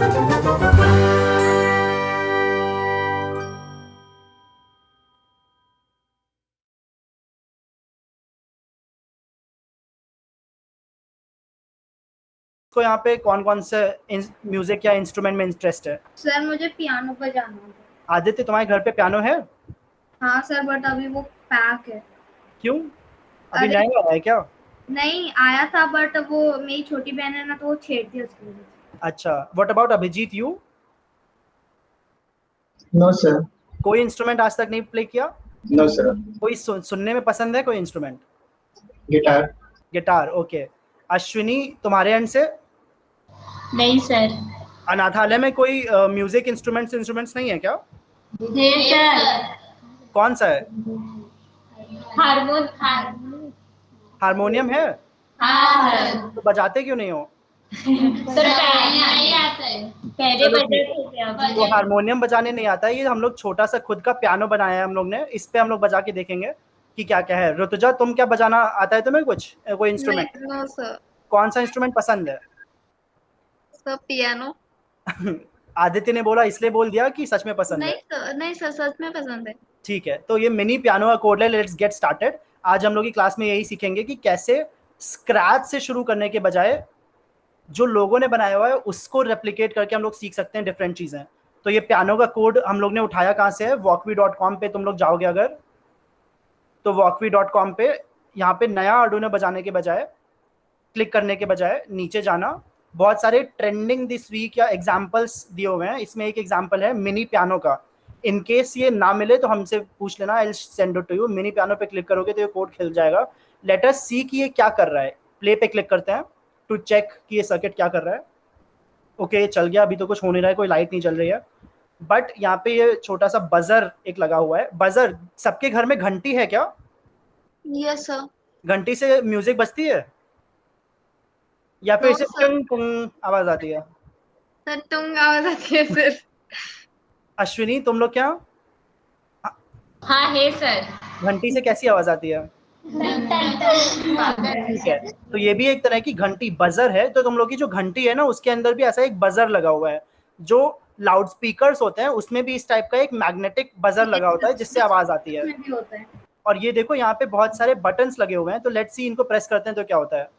तो यहाँ पे कौन कौन से म्यूजिक या इंस्ट्रूमेंट में इंटरेस्ट है? सर मुझे पियानो बजाना है। आदित्य, तुम्हारे घर पे पियानो है? हाँ सर, बट अभी वो पैक है। क्यों? अभी अरे नया आया है क्या? नहीं आया था, बट वो मेरी छोटी बहन है ना, तो वो छेड़ दिया उसकी वजह से। अच्छा, what about Abhijit, you? No sir. कोई इंस्ट्रूमेंट आज तक नहीं प्ले किया? No sir. कोई सुनने में पसंद है कोई instrument? Guitar. Guitar, okay. Ashwini, तुम्हारे एंड से? नहीं सर। अनाथालय में कोई म्यूजिक इंस्ट्रूमेंट्स नहीं है क्या? जी सर। कौन सा है? हारमोनियम है? हाँ सर। तो बजाते क्यों नहीं हो? सर नहीं आता है, पहले बजाते थे। तो हारमोनियम बजाने नहीं आता है, ये हम लोग छोटा सा खुद का पियानो बनाया है हम लोग ने, इस पे हम लोग बजा के देखेंगे कि क्या क्या है। ऋतुजा, तुम क्या बजाना आता है तुम्हें, कुछ कोई इंस्ट्रूमेंट? No sir. कौन सा इंस्ट्रूमेंट पसंद है? Sir piano. आदित्य ने बोला इसलिए बोल दिया कि सच में पसंद है? नहीं सर, सच में पसंद है। ठीक है, तो ये मिनी पियानो अकॉर्ड है। Let's get started. आज हम लोग की क्लास में यही सीखेंगे कि कैसे स्क्रैच से शुरू करने के बजाय जो लोगों ने बनाया हुआ है उसको रेप्लिकेट करके हम लोग सीख सकते हैं डिफरेंट चीजें। तो ये पियानो का कोड हम लोग ने उठाया कहाँ से है? walkme.com पे तुम लोग जाओगे अगर, तो walkme.com पे यहाँ पे नया आर्डुइनो बजाने के बजाय, क्लिक करने के बजाय नीचे जाना। बहुत सारे ट्रेंडिंग दिस वीक या एग्जाम्पल्स दिए हुए हैं, इसमें एक एग्जाम्पल है मिनी पियानो का। इन केस ये ना मिले तो हमसे पूछ लेना, I will send it to you. Mini piano पे क्लिक करोगे तो ये कोड खिल जाएगा। लेट अस सी कि ये क्या कर रहा है। प्ले पे क्लिक करते हैं टू चेक कि ये सर्किट क्या कर रहा है। ओके, चल गया। अभी तो कुछ हो नहीं रहा है, कोई लाइट नहीं चल रही है, बट यहाँ पे ये छोटा सा बजर एक लगा हुआ है। बजर, सबके घर में घंटी है क्या? Yes sir. घंटी से म्यूजिक बजती है या फिर नो सिर्फ सर। टुंग टुंग आवाज आती है? सर तुंग आवाज आती है सर। अश्विनी, तुम लोग क्या, हाँ है सर। घंटी से कैसी आवाज आती है? ठीक है, तो ये भी एक तरह की घंटी बजर है। तो तुम लोग की जो घंटी है ना, उसके अंदर भी ऐसा एक बजर लगा हुआ है। जो लाउड स्पीकर्स होते हैं उसमें भी इस टाइप का एक मैग्नेटिक बजर लगा होता है जिससे आवाज आती है। भी होता है। और ये देखो यहाँ पे बहुत सारे बटन्स लगे हुए हैं, तो लेट्स सी इनको प्रेस करते हैं तो क्या होता है।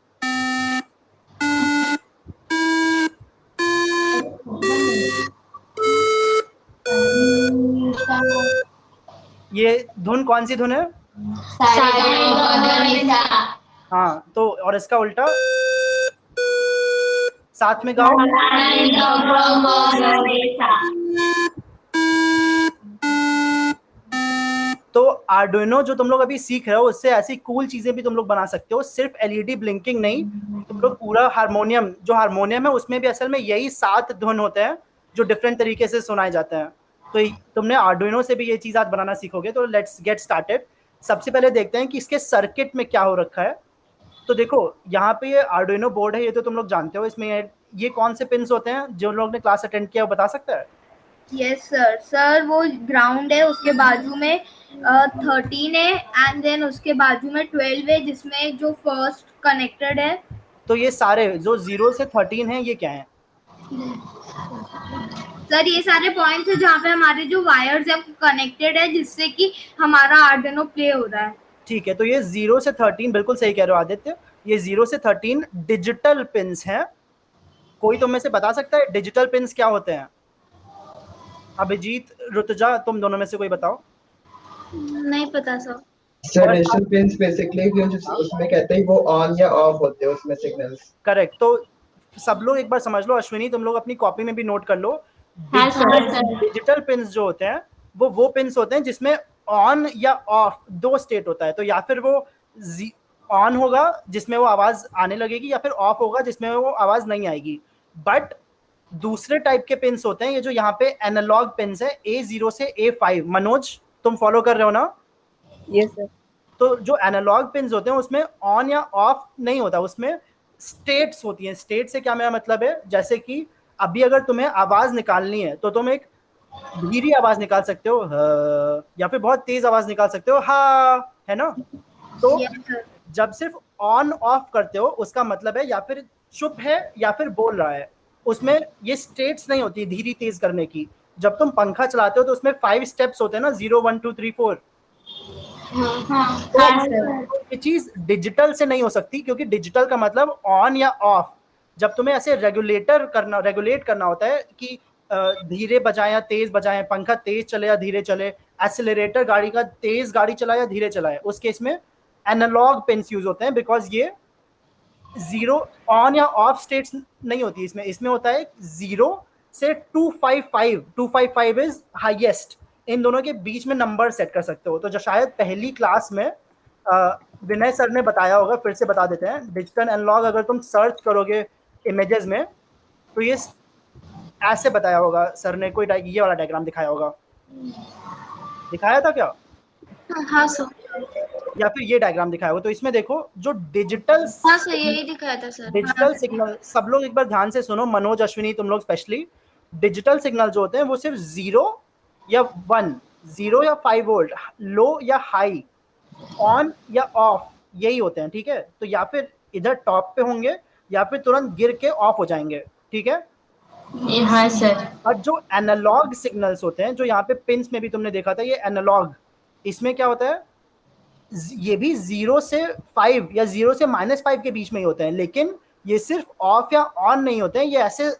ये धुन कौन सी धुन है? हाँ, तो और इसका उल्टा साथ में गाओ। तो आर्डुइनो जो तुम लोग अभी सीख रहे हो, उससे ऐसी कूल चीजें भी तुम लोग बना सकते हो। सिर्फ एलईडी ब्लिंकिंग नहीं, तुम लोग पूरा हारमोनियम, जो हारमोनियम है उसमें भी असल में यही 7 धुन होते हैं जो डिफरेंट तरीके से सुनाए जाते हैं। तो तुमने आर्डुइनो से भी ये चीज आज बनाना सीखोगे। तो लेट्स गेट स्टार्टेड। सबसे पहले देखते हैं कि इसके सर्किट में क्या हो रखा है। तो देखो यहाँ पे ये आर्डुइनो बोर्ड है, ये तो तुम लोग जानते हो। इसमें ये कौन से पिन्स होते हैं? जो लोग ने क्लास अटेंड किया वो बता सकता है? Yes sir. सर वो ग्राउंड है, उसके बाजू में 13 है, एंड देन उसके बाजू में 12 है, जिसमें जो फर्स्ट कनेक्टेड है। तो ये सारे जो 0 से 13 है ये क्या है? सर ये सारे पॉइंट्स है जहाँ पे हमारे जो वायर्स है वो कनेक्टेड है, जिससे कि हमारा आर्डिनो प्ले हो रहा है। ठीक है, तो ये 0 से 13, बिल्कुल सही कह रहे हो आदित्य, ये 0 से 13 डिजिटल पिन्स हैं। कोई तुम में से बता सकता है डिजिटल पिन्स क्या होते हैं? अभिजीत, ऋतुजा, तुम दोनों में से कोई बताओ। नहीं पता sir. Sir digital pins basically उसमें कहते हैं वो ऑन या ऑफ होते हैं उसमें सिग्नल्स। करेक्ट। तो सब लोग एक बार समझ लो। अश्विनी, तुम लोग अपनी कॉपी में भी नोट कर लो। हाँ सर। डिजिटल पिन्स जो होते हैं वो पिन्स होते हैं जिसमें ऑन या ऑफ दो स्टेट होता है। तो या फिर वो ऑन होगा जिसमें वो आवाज आने लगेगी, या फिर ऑफ होगा जिसमें वो आवाज नहीं आएगी। बट दूसरे टाइप के पिन्स होते हैं, ये जो यहाँ पे एनालॉग पिन्स है, A0 से A5। मनोज, तुम फॉलो कर रहे हो ना? Yes sir. तो जो एनालॉग पिन्स होते हैं उसमें ऑन या ऑफ नहीं होता, उसमें स्टेट्स होती हैं। स्टेट से क्या मेरा मतलब है, जैसे कि अभी अगर तुम्हें आवाज निकालनी है तो तुम एक धीरी आवाज निकाल सकते हो या फिर बहुत तेज आवाज निकाल सकते हो, हा, है ना? तो जब सिर्फ ऑन ऑफ करते हो उसका मतलब है या फिर चुप है या फिर बोल रहा है। उसमें ये स्टेट्स नहीं होती धीरे तेज करने की। जब तुम पंखा चलाते हो तो उसमें 5 स्टेप्स होते हैं ना, 0 1 2 3 4। तो ये चीज डिजिटल से नहीं हो सकती, क्योंकि डिजिटल का मतलब ऑन या ऑफ। जब तुम्हें ऐसे रेगुलेट करना होता है कि धीरे बजाएं या तेज बजाएं, पंखा तेज चले या धीरे चले, एक्सेलरेटर गाड़ी का तेज गाड़ी चलाए या धीरे चलाए, उस केस में एनालॉग पिन्स यूज होते हैं, बिकॉज ये जीरो ऑन या ऑफ स्टेट्स नहीं होती इसमें। इसमें होता है 0 से 255, 255 इज हाईएस्ट। इन दोनों के बीच में नंबर सेट कर सकते हो। तो जो शायद पहली क्लास में विनय सर ने बताया होगा, फिर से बता देते हैं। डिजिटल एनालॉग अगर तुम सर्च करोगे इमेजेस में तो ये ऐसे बताया होगा सर ने, कोई ये वाला डायग्राम दिखाया होगा। दिखाया था क्या? हाँ सर। या फिर ये डायग्राम दिखाया होगा। तो इसमें देखो जो डिजिटल, हाँ सर यही दिखाया था सर। डिजिटल सिग्नल, सब लोग एक बार ध्यान से सुनो, मनोज, अश्विनी, तुम लोग स्पेशली। डिजिटल सिग्नल जो होते हैं वो सिर्फ 0 या 1, 0 या 5 वोल्ट, लो या हाई, ऑन या ऑफ, यही होते हैं, ठीक है। तो या फिर इधर टॉप पे होंगे या फिर तुरंत गिर के ऑफ हो जाएंगे, ठीक है। हाँ सर। और जो एनालॉग सिग्नल्स होते हैं, जो यहाँ पे पिंस में भी तुमने देखा था, ये एनालॉग, इसमें क्या होता है, ये भी 0 से 5 या 0 से -5 के बीच में ही होते हैं, लेकिन ये सिर्फ ऑफ या ऑन नहीं होते हैं, ये ऐसे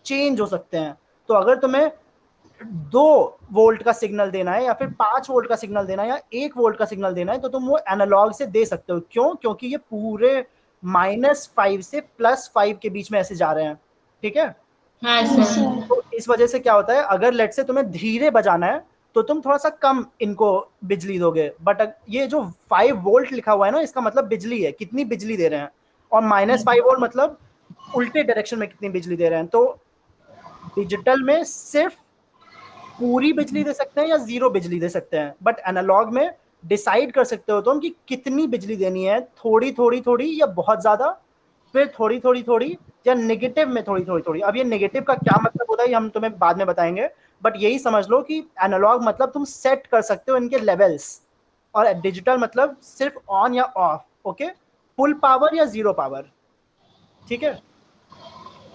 चेंज हो सकते हैं। तो अगर तुम्हें 2 वोल्ट का सिग्नल देना है या फिर 5 वोल्ट का सिग्नल देना है या 1 वोल्ट का सिग्नल देना है, तो तुम वो एनालॉग से दे सकते हो। क्यों? क्योंकि ये पूरे -5 से +5 के बीच में ऐसे जा रहे हैं, ठीक है। हाँ सर। तो इस वजह से क्या होता है, अगर लेट से तुम्हें धीरे बजाना है तो तुम थोड़ा सा कम इनको बिजली दोगे, बट ये जो 5 वोल्ट लिखा हुआ है ना, इसका मतलब बिजली है, कितनी बिजली दे रहे हैं। और -5 वोल्ट मतलब उल्टे डायरेक्शन में कितनी बिजली दे रहे हैं। तो डिजिटल में सिर्फ पूरी बिजली दे सकते हैं या 0 बिजली दे सकते हैं, बट एनालॉग में डिसाइड कर सकते हो तुम कि कितनी बिजली देनी है, थोड़ी थोड़ी थोड़ी या बहुत ज्यादा, फिर थोड़ी थोड़ी थोड़ी, या नेगेटिव में थोड़ी थोड़ी थोड़ी। अब ये नेगेटिव का क्या मतलब होता है ये हम तुम्हें बाद में बताएंगे, बट यही समझ लो कि एनालॉग मतलब तुम सेट कर सकते हो इनके लेवल्स, और डिजिटल मतलब सिर्फ ऑन या ऑफ, ओके, फुल पावर या 0 पावर, ठीक है।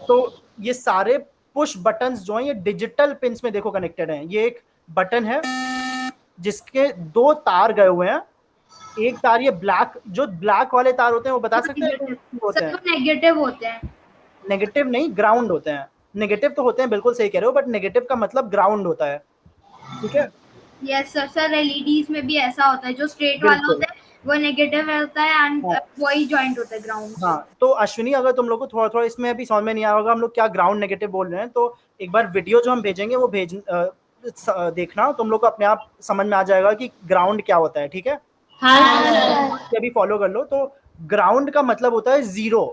तो ये सारे पुश बटन्स जो हैं ये डिजिटल पिंस में देखो कनेक्टेड हैं। ये एक बटन है जिसके 2 तार गए हुए हैं, एक तार ये ब्लैक, जो ब्लैक वाले तार होते हैं वो बता सकते हैं होते हैं? नेगेटिव होते हैं। नेगेटिव नहीं, ग्राउंड होते हैं। नेगेटिव तो होते हैं, बिल्कुल सही कह रहे हो, बट नेगेटिव का मतलब ग्राउंड होता है, ठीक है। Yes sir. सर एलईडीज में भी ऐसा होता है, जो स्ट्रेट वाला होता है वो नेगेटिव होता है एंड वही जॉइंट होता है ग्राउंड। हाँ, तो अश्विनी अगर तुम लोग को थोड़ा थोड़ा इसमें अभी समझ में नहीं आया होगा हम लोग क्या ग्राउंड नेगेटिव बोल रहे हैं, तो एक बार वीडियो जो हम भेजेंगे वो देखना, तुम लोग को अपने आप समझ में आ जाएगा कि ग्राउंड क्या होता है, ठीक है। हाँ सर। अभी फॉलो कर लो। तो ग्राउंड का मतलब होता है 0,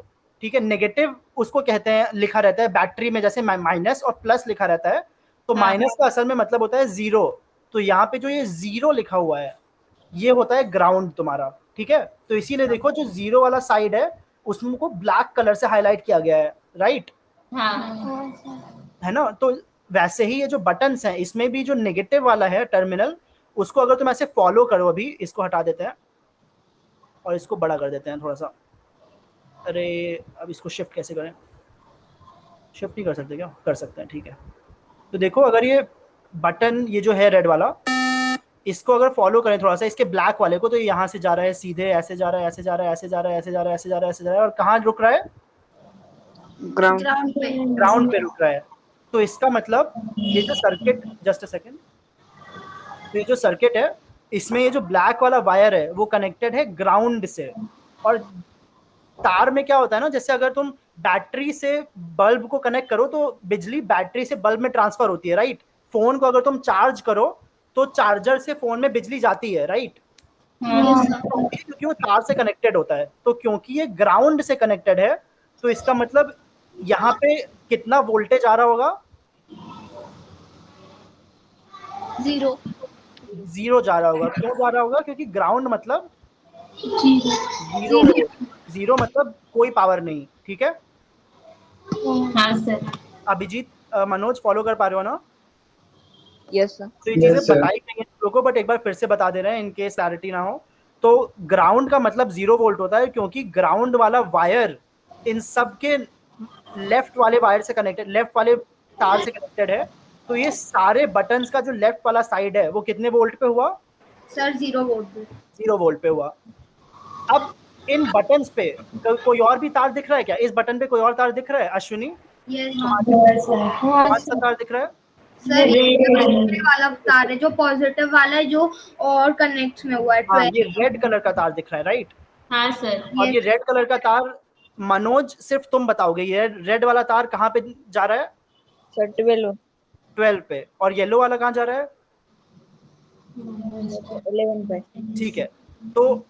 ठीक है। नेगेटिव उसको कहते हैं, लिखा रहता है बैटरी में जैसे माइनस और प्लस लिखा रहता है, तो माइनस का असल में मतलब होता है 0। तो यहाँ पे जो ये 0 लिखा हुआ है ये होता है ग्राउंड तुम्हारा, ठीक है। तो इसीलिए देखो जो 0 वाला साइड है उसको ब्लैक कलर से हाईलाइट किया गया है, राइट, है ना। तो वैसे ही ये जो बटन्स हैं इसमें भी जो नेगेटिव वाला है टर्मिनल, उसको अगर तुम ऐसे फॉलो करो, अभी इसको हटा देते हैं और इसको बड़ा कर देते हैं थोड़ा सा। अरे अब इसको शिफ्ट कैसे करें? शिफ्ट नहीं कर सकते क्या? कर सकते हैं, ठीक है। तो देखो अगर ये बटन, ये जो है रेड वाला, इसको अगर फॉलो करें थोड़ा सा, इसके ब्लैक वाले को, तो ये यहाँ से जा रहा है सीधे, ऐसे जा रहा है, ऐसे जा रहा है, ऐसे जा रहा है, ऐसे जा रहा है, ऐसे जा रहा है, ऐसे जा रहा है, और कहाँ रुक रहा है? ग्राउंड पे रुक रहा है। तो इसका मतलब ये जो सर्किट, जस्ट अ सेकेंड, तो ये जो सर्किट है इसमें ये जो ब्लैक वाला वायर है वो कनेक्टेड है ग्राउंड से। और तार में क्या होता है ना, जैसे अगर तुम बैटरी से बल्ब को कनेक्ट करो तो बिजली बैटरी से बल्ब में ट्रांसफर होती है, राइट। फोन को अगर तुम चार्ज करो तो चार्जर से फोन में बिजली जाती है, राइट, क्योंकि वो तार से कनेक्टेड होता है। तो क्योंकि ये ग्राउंड से कनेक्टेड है तो इसका मतलब यहाँ पे कितना वोल्टेज आ रहा होगा? 0 जा रहा होगा। क्यों जा रहा होगा? क्योंकि ग्राउंड मतलब 0 मतलब कोई पावर नहीं, ठीक है। हाँ सर। अभिजीत, मनोज, फॉलो कर पा रहे हो ना? Yes sir. तो ये चीजें बताई गई हैं लोगों को, बट एक बार फिर से बता दे रहे हैं इन केस क्लैरिटी ना हो। तो ग्राउंड का मतलब 0 वोल्ट होता है, क्योंकि ग्राउंड वाला वायर इन सब के लेफ्ट वाले वायर से कनेक्टेड, लेफ्ट वाले तार से कनेक्टेड है, तो ये सारे बटन्स का जो लेफ्ट वाला साइड है वो कितने वोल्ट पे हुआ? सर 0 वोल्ट पे। 0 वोल्ट पे हुआ। अब इन बटन्स पे कोई और भी तार दिख रहा है क्या? इस बटन पे कोई और तार दिख रहा है अश्विनी? यस कौन सा तार दिख रहा है? सर, ये वाला तार है जो पॉजिटिव वाला है, जो और कनेक्ट में हुआ है। हाँ, ये रेड कलर का तार दिख रहा है, राइट? हाँ सर। और ये रेड कलर का तार, मनोज सिर्फ तुम बताओगे ये रेड वाला तार कहाँ पे जा रहा है? सर 12 पे। और येलो वाला कहाँ जा रहा है? 11 पे। ठीक है, तो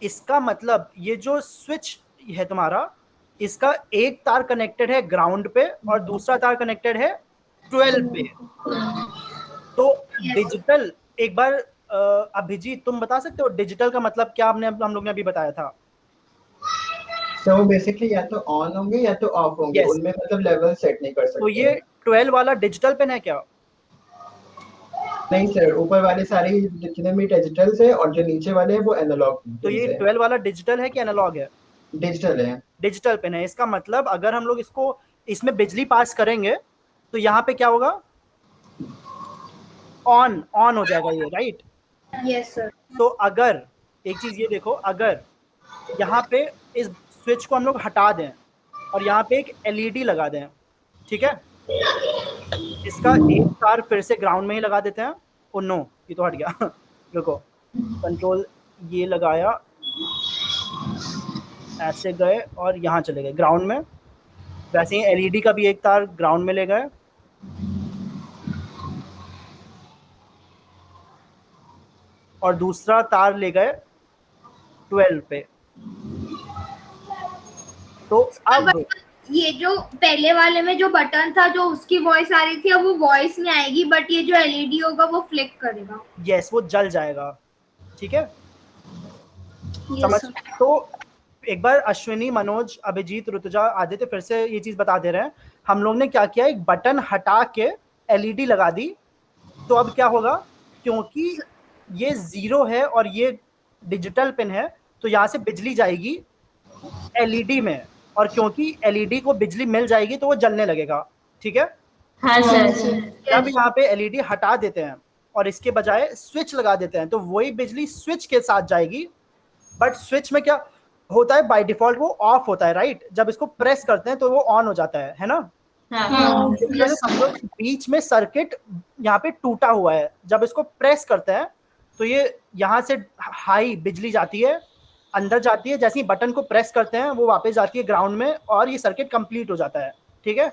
इसका मतलब ये जो स्विच है तुम्हारा, इसका एक तार कनेक्टेड है ग्राउंड पे और दूसरा तार कनेक्टेड है 12 पे। तो डिजिटल, एक बार अभिजीत तुम बता सकते हो डिजिटल का मतलब क्या? हम लोग ने अभी बताया था। So वो बेसिकली या तो ऑन होंगे या तो ऑफ होंगे, Yes. उनमें मतलब लेवल सेट नहीं कर सकते। तो ये 12 वाला डिजिटल पिन है क्या? नहीं सर, ऊपर वाले सारे जितने भी डिजिटल है और जो नीचे वाले हैं वो एनालॉग। तो ये 12 वाला डिजिटल है कि एनालॉग है? डिजिटल है। डिजिटल पिन है। इसका मतलब अगर हम लोग इसको, इसमें बिजली पास करेंगे तो यहाँ पे क्या होगा? ऑन हो जाएगा ये, राइट? Yes sir. तो अगर एक चीज ये देखो, अगर यहाँ पे इस स्विच को हम लोग हटा दें और यहाँ पे एक एलईडी लगा दें, ठीक है, इसका एक तार फिर से ग्राउंड में ही लगा देते हैं। ओ नो, ये तो हट गया रुको, कंट्रोल ये लगाया, ऐसे गए और यहाँ चले गए ग्राउंड में। वैसे ही एलईडी का भी एक तार ग्राउंड में ले गए और दूसरा तार ले गए 12 पे। तो अब ये जो पहले वाले में जो बटन था, जो उसकी वॉइस आ रही थी, अब वो वॉइस नहीं आएगी, बट ये जो एलईडी होगा वो फ्लिक करेगा। यस, वो जल जाएगा, ठीक है? Yes, समझ? sir. तो एक बार अश्विनी, मनोज, अभिजीत, ऋतुजा, आदित्य फिर से ये चीज बता दे रहे हैं। हम लोग ने क्या किया, एक बटन हटा के एलईडी लगा दी। तो अब क्या होगा, क्योंकि ये 0 है और ये डिजिटल पिन है, तो यहाँ से बिजली जाएगी एलईडी में, और क्योंकि एलईडी को बिजली मिल जाएगी तो वो जलने लगेगा, ठीक है? हाँ सर। जब यहाँ पे एलईडी हटा देते हैं और इसके बजाय स्विच लगा देते हैं, तो वही बिजली स्विच के साथ जाएगी। बट स्विच में क्या होता है, बाय डिफॉल्ट वो ऑफ होता है, राइट? जब इसको प्रेस करते हैं तो वो ऑन हो जाता है ना? हाँ। हम लोग बीच में सर्किट यहाँ पे टूटा हुआ है, जब इसको प्रेस करते हैं तो ये यहाँ से हाई बिजली जाती है, अंदर जाती है, जैसे ही बटन को प्रेस करते हैं वो वापस जाती है ग्राउंड में और ये सर्किट कंप्लीट हो जाता है, ठीक है?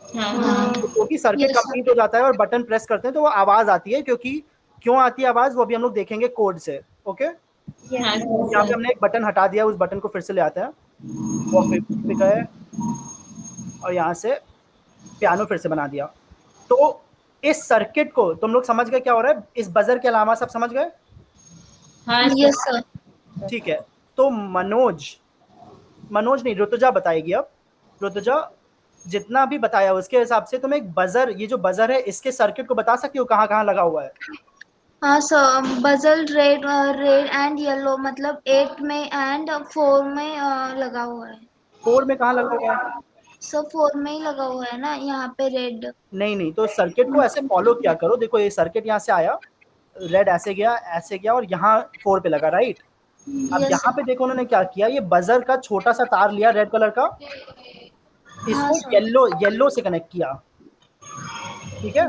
क्योंकि सर्किट कंप्लीट हो जाता है और बटन प्रेस करते हैं तो वो आवाज आती है। क्योंकि क्यों आती है आवाज, वो भी हम लोग देखेंगे कोड से, ओके? यहाँ पे हमने एक बटन हटा दिया, उस बटन को फिर से ले आते हैं, वो फिर गए और यहाँ से पियानो फिर से बना दिया। तो इस सर्किट को तुम लोग समझ गए क्या हो रहा है? इस बजर के अलावा सब समझ गए? Yes, sir. ठीक है, तो मनोज नहीं, ऋतुजा बताएगी अब। ऋतुजा, जितना भी बताया उसके हिसाब से तुम एक बजर, ये जो बजर है इसके सर्किट को बता सकती हो कहाँ कहाँ लगा हुआ है? हाँ सर, बजल रेड एंड येलो, मतलब 8 में एंड 4 में लगा हुआ है। 4 में कहाँ लगा हुआ है? सर 4 में ही लगा हुआ है ना, यहाँ पे रेड। नहीं, तो सर्किट को ऐसे फॉलो किया करो। देखो ये सर्किट यहाँ से आया, रेड ऐसे गया और यहाँ 4 पे लगा, राइट? अब यहाँ पे देखो उन्होंने क्या किया, ये बजर का छोटा सा तार लिया रेड कलर का, इसको येलो से कनेक्ट किया, ठीक है?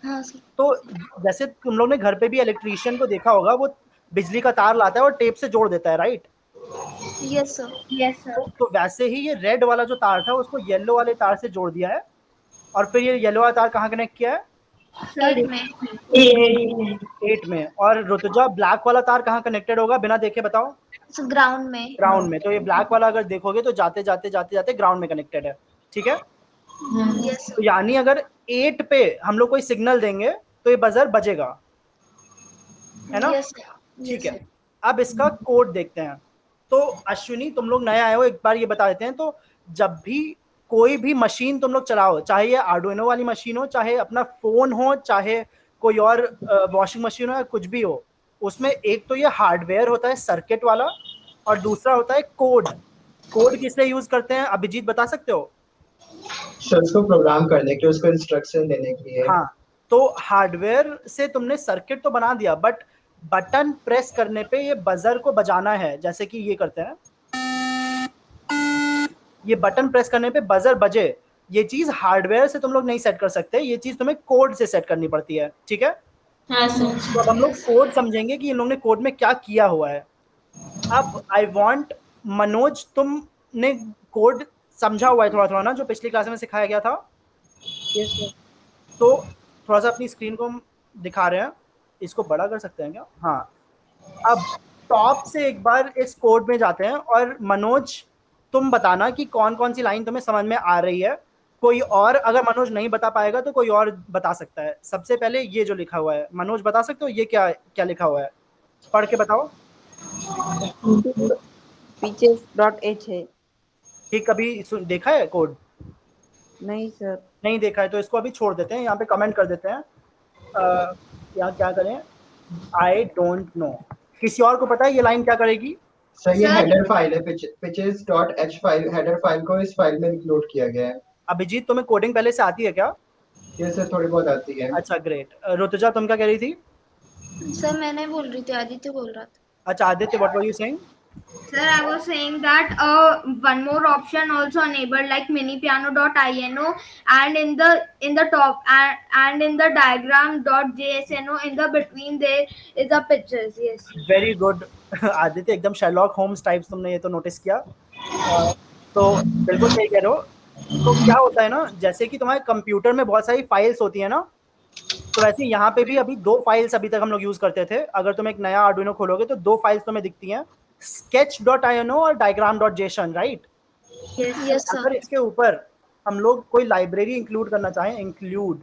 हाँ सर। तो जैसे तुम लोग ने घर पे भी इलेक्ट्रीशियन को देखा होगा, वो बिजली का तार लाता है और टेप से जोड़ देता है, राइट? Yes sir. तो वैसे ही ये रेड वाला जो तार था उसको येलो वाले तार से जोड़ दिया है, और फिर ये येलो वाला तार कहाँ कनेक्ट किया है? 8 में। और ऋतुजा, ब्लैक वाला तार कहाँ कनेक्टेड होगा बिना देखे बताओ? ग्राउंड में। ग्राउंड में। तो ये ब्लैक वाला अगर देखोगे तो जाते जाते ग्राउंड में कनेक्टेड है, ठीक है? तो यानी अगर 8 पे हम लोग कोई सिग्नल देंगे तो ये बजर बजेगा, है ना? ठीक है, अब इसका कोड देखते हैं। तो अश्विनी, तुम लोग नए आए हो, एक बार ये बता देते हैं। तो जब भी कोई भी मशीन तुम लोग चलाओ, चाहे ये आर्डुइनो वाली मशीन हो, चाहे अपना फोन हो, चाहे कोई और वॉशिंग मशीन हो या कुछ भी हो, उसमें एक तो ये हार्डवेयर होता है सर्किट वाला और दूसरा होता है कोड। कोड किस लिए यूज करते हैं अभिजीत बता सकते हो? सर उसको प्रोग्राम करने के लिए, उसको इंस्ट्रक्शन देने के लिए। हाँ, तो हार्डवेयर से तुमने सर्किट तो बना दिया, बट बटन प्रेस करने पे ये बजर को बजाना है, जैसे कि ये करते हैं, ये बटन प्रेस करने पे बजर बजे, ये चीज हार्डवेयर से तुम लोग नहीं सेट कर सकते, ये चीज तुम्हें कोड से सेट करनी पड़ती है, ठीक है? हाँ सर। तो अब हम लोग कोड समझेंगे कि इन लोगों ने कोड में क्या किया हुआ है। अब आई वांट मनोज, तुमने कोड समझा हुआ है थोड़ा थोड़ा ना, जो पिछली क्लास में सिखाया गया था? Yes sir. तो थोड़ा सा अपनी स्क्रीन को हम दिखा रहे हैं, इसको बड़ा कर सकते हैं क्या? हाँ, अब टॉप से एक बार इस कोड में जाते हैं और मनोज तुम बताना कि कौन कौन सी लाइन तुम्हें समझ में आ रही है। कोई और अगर मनोज नहीं बता पाएगा तो कोई और बता सकता है। सबसे पहले ये जो लिखा हुआ है, मनोज बता सकते हो ये क्या क्या लिखा हुआ है? पढ़ के बताओ। pitches.h है। ठीक, कभी देखा है कोड? नहीं सर। नहीं देखा है तो इसको अभी छोड़ देते हैं, यहाँ पे कमेंट कर देते हैं। यहाँ क्या करें, आई डोंट नो। किसी और को पता है ये लाइन क्या करेगी? सर ये सर- हेडर फाइल है, pitches.h फाइल, हेडर फाइल को इस फाइल में इंक्लूड किया गया है। अभिजीत, तुम्हें कोडिंग पहले से आती है क्या? ये सर थोड़ी बहुत आती है। अच्छा, ग्रेट। ऋतुजा, तुम क्या कह रही थी? सर मैं नहीं बोल रही थी, आदित्य बोल रहा था। अच्छा, Aditya, what were you saying? Sir, I was saying that one more option also enabled, like minipiano.ino, and in the top and in the diagram.jsno, in the between there is a pictures. Yes. Very good Aditya, एकदम Sherlock Holmes types तुमने ये तो notice किया। तो बिल्कुल सही कह रहे हो। तो क्या होता है ना, जैसे कि तुम्हारे कंप्यूटर में बहुत सारी फाइल्स होती है ना, तो वैसे यहाँ पे भी अभी 2 फाइल्स अभी तक हम लोग यूज करते थे। अगर तुम एक नया आर्डुइनो खोलोगे तो 2 फाइल्स तुम्हें दिखती हैं, sketch.ino और diagram.json, राइट? Yes sir. अगर इसके ऊपर हम लोग कोई लाइब्रेरी इंक्लूड करना चाहें, इंक्लूड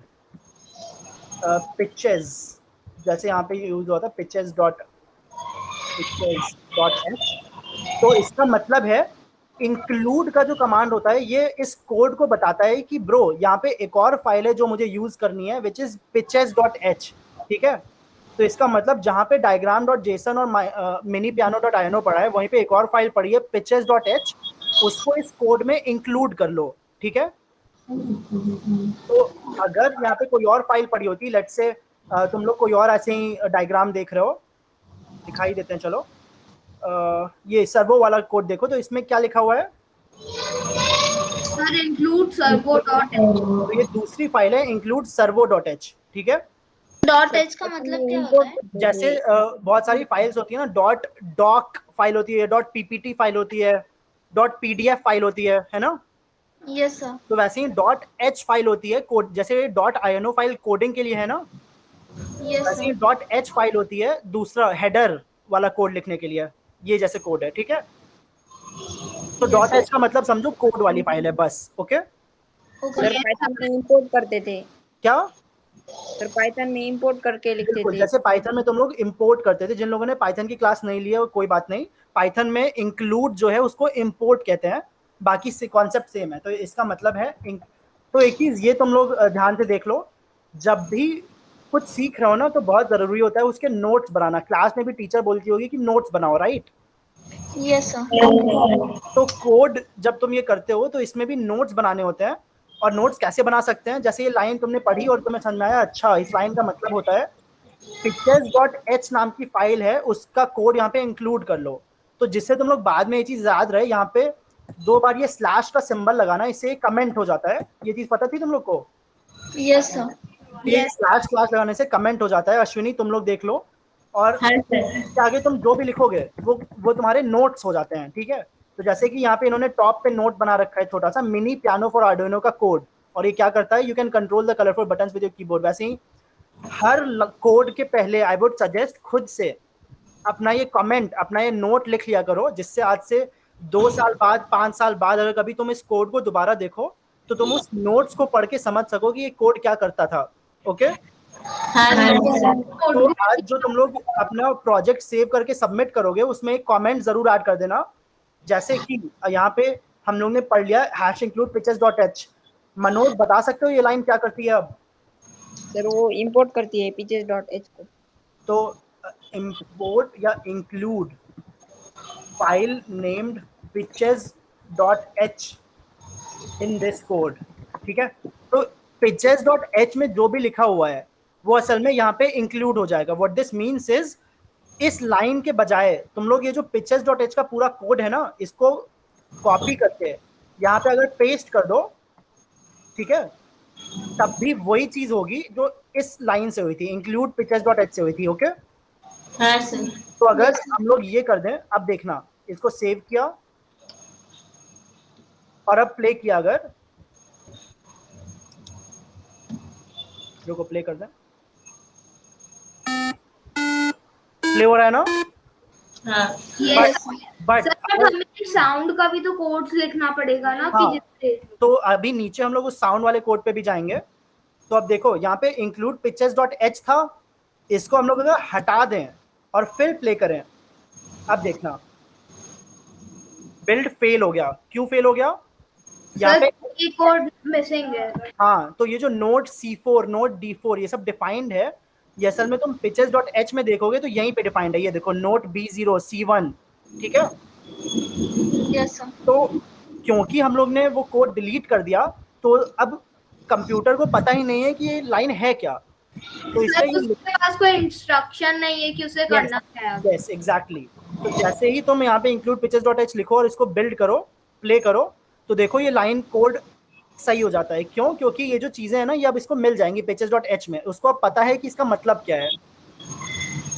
पिक्चर्स, जैसे यहाँ पे यूज हुआ था pitches.h, तो इसका मतलब है इंक्लूड का जो कमांड होता है ये इस कोड को बताता है कि ब्रो यहाँ पे एक और फाइल है जो मुझे यूज करनी है, विच इज pitches.h, ठीक है? तो इसका मतलब जहाँ पे diagram.json और minipiano.ino पड़ा है, वहीं पे एक और फाइल पड़ी है pitches.h, उसको इस कोड में इंक्लूड कर लो, ठीक है? तो अगर यहाँ पे कोई और फाइल पड़ी होती, लेट्स से तुम लोग कोई और ऐसे ही डायग्राम देख रहे हो, दिखाई देते हैं, चलो ये सर्वो वाला कोड देखो, तो इसमें क्या लिखा हुआ है? Sir, include servo.h. तो ये दूसरी फाइल है include servo.h, ठीक है? डॉट एच का मतलब क्या होता है? जैसे बहुत सारी फाइल्स होती है ना, डॉट डॉक फाइल होती है, डॉट पीपीटी फाइल होती है, डॉट पीडीएफ फाइल होती है ना? Yes sir. तो वैसे ही डॉट एच फाइल होती है कोड, जैसे डॉट आईएनओ फाइल कोडिंग के लिए है ना, यस वैसे ही सर। डॉट एच फाइल होती है दूसरा हेडर वाला कोड लिखने के लिए, ये जैसे कोड है, ठीक है? तो डॉट एच का मतलब समझो कोड वाली फाइल है बस, ओके? सर पाइथन में इंपोर्ट करते थे। क्या? सर पाइथन में इंपोर्ट करके लिखते बिल्कुल, थे। जैसे पाइथन में तुम लोग इंपोर्ट करते थे, जिन लोगों ने पाइथन की क्लास नहीं ली है कोई बात नहीं, पाइथन में इंक्लूड जो है उसको इंपोर्ट कहते हैं, बाकी से कॉन्सेप्ट सेम है। तो इसका मतलब है तो एक चीज ये तुम लोग ध्यान से देख लो, जब भी कुछ सीख रहे हो ना तो बहुत जरूरी होता है उसके नोट्स बनाना। क्लास में भी टीचर बोलती होगी कि नोट्स बनाओ, राइट? Yes sir. तो कोड जब तुम ये करते हो तो इसमें भी नोट्स बनाने होते हैं। और नोट्स कैसे बना सकते हैं? जैसे ये लाइन तुमने पढ़ी और तुम्हें समझ में आया, अच्छा इस लाइन का मतलब होता है pictures.h नाम की फाइल है, उसका कोड यहाँ पे इंक्लूड कर लो। तो जिससे तुम लोग बाद में ये चीज याद रहे, यहाँ पे 2 बार ये स्लैश का सिंबल लगाना, इससे कमेंट हो जाता है। ये चीज पता थी तुम लोग को? Yes sir. ये स्लैश लगाने से कमेंट हो जाता है। अश्विनी, तुम लोग देख लो, और हाँ सर। इसके आगे तुम जो भी लिखोगे वो तुम्हारे नोट्स हो जाते हैं, ठीक है? तो जैसे कि यहाँ पे इन्होंने टॉप पे नोट बना रखा है छोटा सा, मिनी पियानो फॉर आर्डुइनो का कोड, और ये क्या करता है, you can control the colourful buttons with your keyboard. वैसे ही हर कोड के पहले आई वुड सजेस्ट खुद से अपना ये कमेंट, अपना ये नोट लिख लिया करो, जिससे आज से 2 साल बाद, 5 साल बाद अगर कभी तुम इस कोड को दोबारा देखो तो तुम उस नोट्स को पढ़ के समझ सको कि ये कोड क्या करता था, ओके? हाँ सर। तो आज जो तुम लोग अपना प्रोजेक्ट सेव करके सबमिट करोगे उसमें एक कमेंट जरूर ऐड कर देना, जैसे कि यहाँ पे हम लोग ने पढ़ लिया #include pitches.h। मनोज, बता सकते हो ये लाइन क्या करती है अब? सर वो इंपोर्ट करती है pitches.h को। तो इंपोर्ट या include file named pitches.h in this code, ठीक है। तो pitches.h में जो भी लिखा हुआ है वो असल में यहाँ पे इंक्लूड हो जाएगा। व्हाट दिस मीन्स इज इस लाइन के बजाय तुम लोग ये जो pitches.h का पूरा कोड है ना, इसको कॉपी करके यहाँ पे अगर पेस्ट कर दो, ठीक है, तब भी वही चीज होगी जो इस लाइन से हुई थी, इंक्लूड pitches.h से हुई थी। ओके हाँ सर। तो अगर हम लोग ये कर दें, अब देखना, इसको सेव किया और अब प्ले किया, अगर को प्ले कर दें, प्ले हो रहा है ना? हाँ Yes. बट सर बट हमें साउंड का भी तो कोड्स लिखना पड़ेगा ना हाँ, कि जिससे तो अभी नीचे हम लोग उस साउंड वाले कोड पे भी जाएंगे। तो अब देखो यहाँ पे इंक्लूड pitches.h था, इसको हम लोग अगर हटा दें और फिर प्ले करें, अब देखना बिल्ड फेल हो गया। क्यों फेल हो गया? यहाँ सर पे ये कोड मिसिंग है। हाँ, तो ये जो नोड C4 नोड D4 ये सब डिफाइंड है, ये असल में तुम pitches.h में देखोगे तो यहीं पे डिफाइंड है। ये देखो नोट B0 C1, ठीक है। Yes sir. तो क्योंकि हम लोग ने वो कोड डिलीट कर दिया, तो अब कंप्यूटर को पता ही नहीं है कि ये लाइन है क्या, तो सर इसलिए उसके पास कोई इंस्ट्रक्शन नहीं है कि उसे करना क्या है। Yes exactly. तो जैसे ही तुम यहाँ पे इंक्लूड pitches.h लिखो और इसको बिल्ड करो, प्ले करो, तो देखो ये लाइन कोड सही हो जाता है। क्यों? क्योंकि ये जो चीजें हैं ना, ये अब इसको मिल जाएंगी pitches.h में, उसको अब पता है कि इसका मतलब क्या है।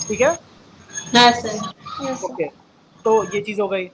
ठीक है, हाँ सर। ओके, तो ये चीज हो गई।